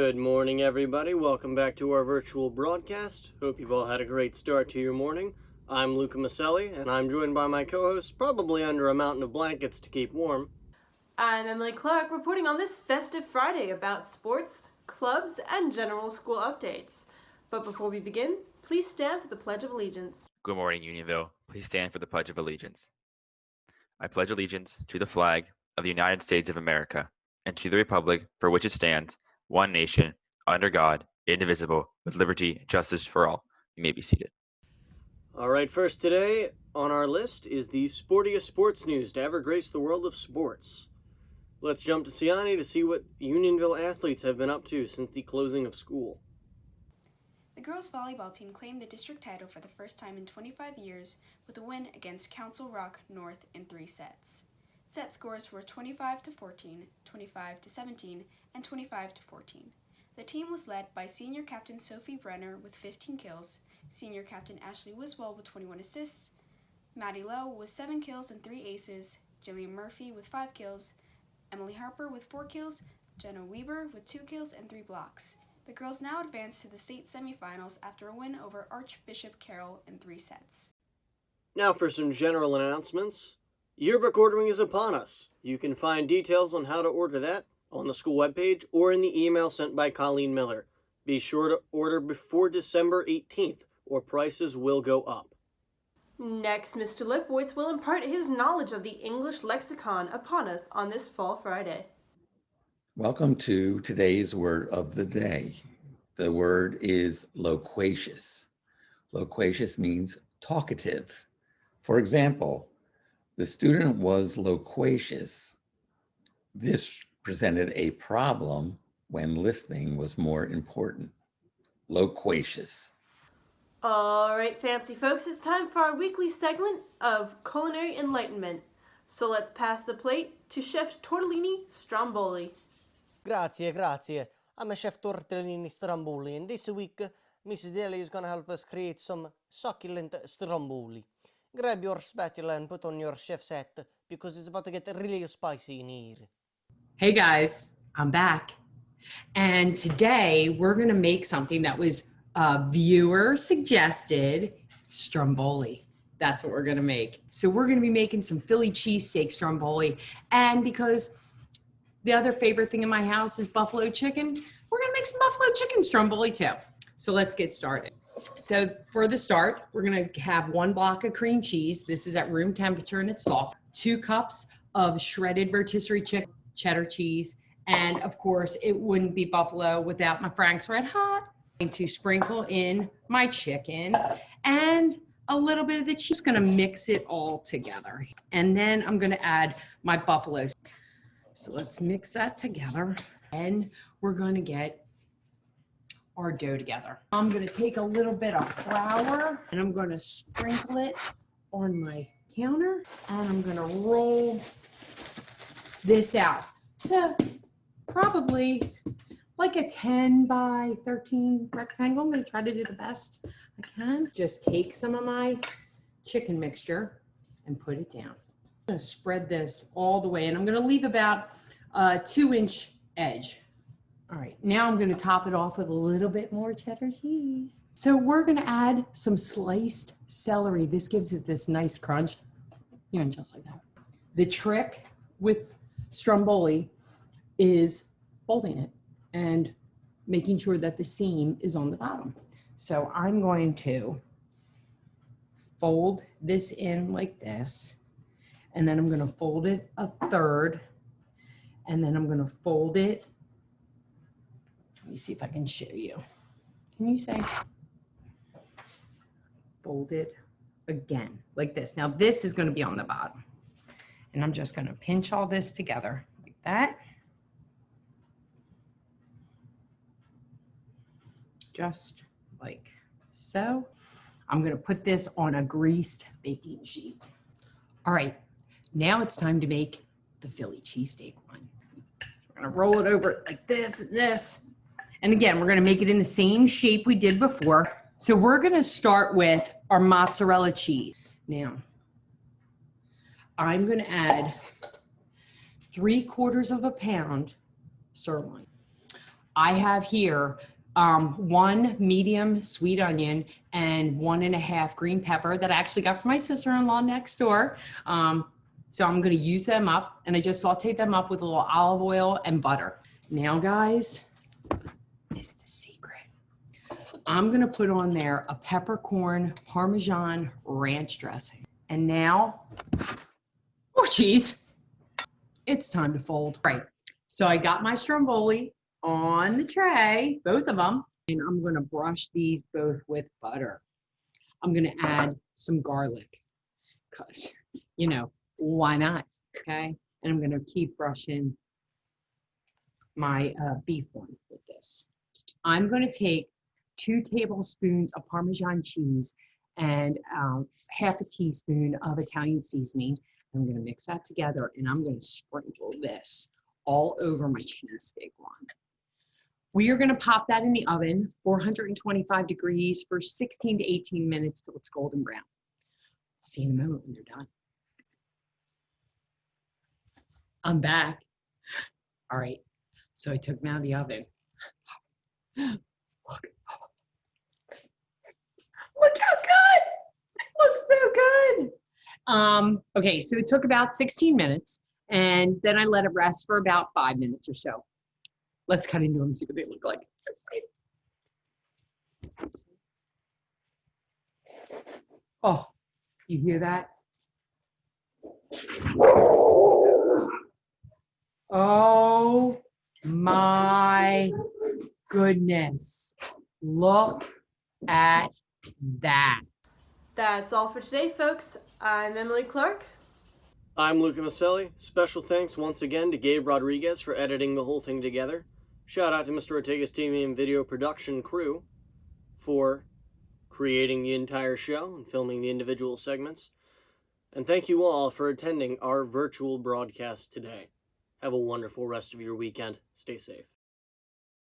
Good morning, everybody. Welcome back to our virtual broadcast. Hope you've all had a great start to your morning. I'm Luca Maselli, and I'm joined by my co-host, probably under a mountain of blankets to keep warm. I'm Emily Clark, reporting on this festive Friday about sports, clubs, and general school updates. But before we begin, please stand for the Pledge of Allegiance. Good morning, Unionville. Please stand for the Pledge of Allegiance. I pledge allegiance to the flag of the United States of America and to the republic for which it stands, one nation, under God, indivisible, with liberty and justice for all. You may be seated. All right, first today on our list is the sportiest sports news to ever grace the world of sports. Let's jump to Siani to see what Unionville athletes have been up to since the closing of school. The girls' volleyball team claimed the district title for the first time in 25 years with a win against Council Rock North in 3 sets. Set scores were 25-14, 25-17, and 25-14. The team was led by senior captain Sophie Brenner with 15 kills, senior captain Ashley Wiswell with 21 assists, Maddie Lowe with 7 kills and 3 aces, Jillian Murphy with 5 kills, Emily Harper with 4 kills, Jenna Weber with 2 kills and 3 blocks. The girls now advance to the state semifinals after a win over Archbishop Carroll in 3 sets. Now for some general announcements. Yearbook ordering is upon us. You can find details on how to order that on the school webpage or in the email sent by Colleen Miller. Be sure to order before December 18th or prices will go up. Next, Mr. Lipwitz will impart his knowledge of the English lexicon upon us on this Fall Friday. Welcome to today's word of the day. The word is loquacious. Loquacious means talkative. For example, the student was loquacious. This presented a problem when listening was more important. Loquacious. All right, fancy folks, it's time for our weekly segment of Culinary Enlightenment. So let's pass the plate to Chef Tortellini Stromboli. Grazie. I'm Chef Tortellini Stromboli, and this week, Mrs. Daly is going to help us create some succulent stromboli. Grab your spatula and put on your chef's hat, because it's about to get really spicy in here. Hey guys, I'm back. And today we're going to make something that was viewer suggested, stromboli. That's what we're going to make. So we're going to be making some Philly cheesesteak stromboli. And because the other favorite thing in my house is buffalo chicken, we're going to make some buffalo chicken stromboli too. So let's get started. So for the start, we're going to have 1 block of cream cheese. This is at room temperature and it's soft. 2 cups of shredded rotisserie chicken, cheddar cheese. And of course, it wouldn't be buffalo without my Frank's Red Hot. I'm going to sprinkle in my chicken and a little bit of the cheese. Going to mix it all together. And then I'm going to add my buffalo. So let's mix that together. And we're going to get our dough together. I'm going to take a little bit of flour and I'm going to sprinkle it on my counter and I'm going to roll this out to probably like a 10 by 13 rectangle. I'm going to try to do the best I can. Just take some of my chicken mixture and put it down. I'm going to spread this all the way and I'm going to leave about a 2-inch edge. All right, now I'm going to top it off with a little bit more cheddar cheese. So we're going to add some sliced celery. This gives it this nice crunch. Just like that. The trick with stromboli is folding it and making sure that the seam is on the bottom. So I'm going to fold this in like this, and then I'm going to fold it a third, and then I'm going to fold it. Let me see if I can show you. Can you say? Fold it again, like this. Now this is going to be on the bottom. And I'm just going to pinch all this together like that. Just like so. I'm going to put this on a greased baking sheet. All right, now it's time to make the Philly cheesesteak one. We're going to roll it over like this and this. And again, we're going to make it in the same shape we did before. So we're going to start with our mozzarella cheese. Now, I'm going to add 3/4 of a pound sirloin. I have here 1 medium sweet onion and 1.5 green pepper that I actually got from my sister-in-law next door. So I'm going to use them up, and I just sauteed them up with a little olive oil and butter. Now, guys, is the secret. I'm going to put on there a peppercorn Parmesan ranch dressing. And now, more cheese. It's time to fold. Right. So I got my stromboli on the tray, both of them, and I'm going to brush these both with butter. I'm going to add some garlic because, you know, why not? Okay. And I'm going to keep brushing my beef one with this. I'm going to take 2 tablespoons of Parmesan cheese and half a teaspoon of Italian seasoning. I'm going to mix that together, and I'm going to sprinkle this all over my cheesesteak one. We are going to pop that in the oven, 425 degrees for 16 to 18 minutes till it's golden brown. I'll see you in a moment when they're done. I'm back. All right, so I took them out of the oven. Look how good! It looks so good. Okay, so it took about 16 minutes, and then I let it rest for about 5 minutes or so. Let's cut into them and see what they look like. It's so exciting. Oh, you hear that? Oh my goodness. Look at that. That's all for today, folks. I'm Emily Clark. I'm Luca Maselli. Special thanks once again to Gabe Rodriguez for editing the whole thing together. Shout out to Mr. Ortega's TV and video production crew for creating the entire show and filming the individual segments. And thank you all for attending our virtual broadcast today. Have a wonderful rest of your weekend. Stay safe.